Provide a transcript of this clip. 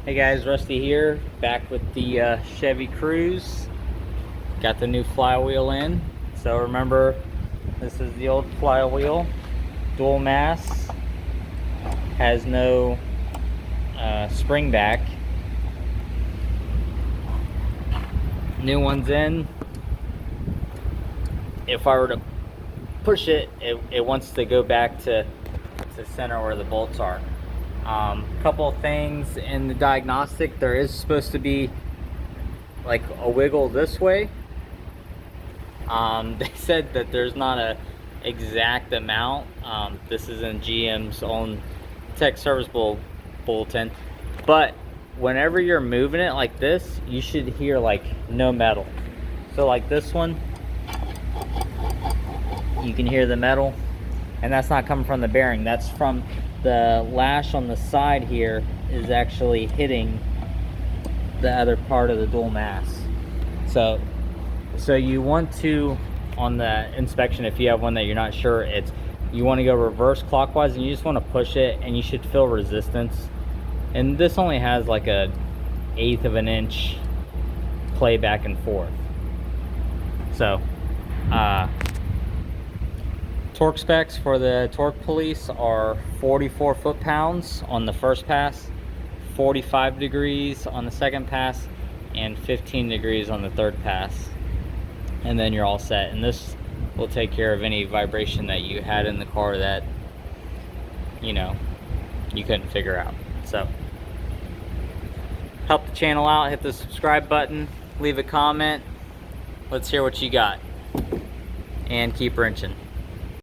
Hey guys, Rusty here, back with the Chevy Cruze. Got the new flywheel in. So remember, this is the old flywheel, dual mass, has no spring back. New one's in. If I were to push it, it wants to go back to center where the bolts are. Couple of things in the diagnostic, there is supposed to be like a wiggle this way. They said that there's not a exact amount. This is in GM's own tech service bulletin, but whenever you're moving it like this, you should hear like no metal. So like this one, you can hear the metal, and that's not coming from the bearing, that's from the lash on the side here is actually hitting the other part of the dual mass. So you want to, on the inspection, if you have one that you're not sure, you want to go reverse clockwise and you just want to push it, and you should feel resistance. And this only has like a 1/8 of an inch play back and forth. So torque specs for the torque police are 44 foot-pounds on the first pass, 45 degrees on the second pass, and 15 degrees on the third pass. And then you're all set. And this will take care of any vibration that you had in the car that, you know, you couldn't figure out. So help the channel out, hit the subscribe button, leave a comment. Let's hear what you got, and keep wrenching.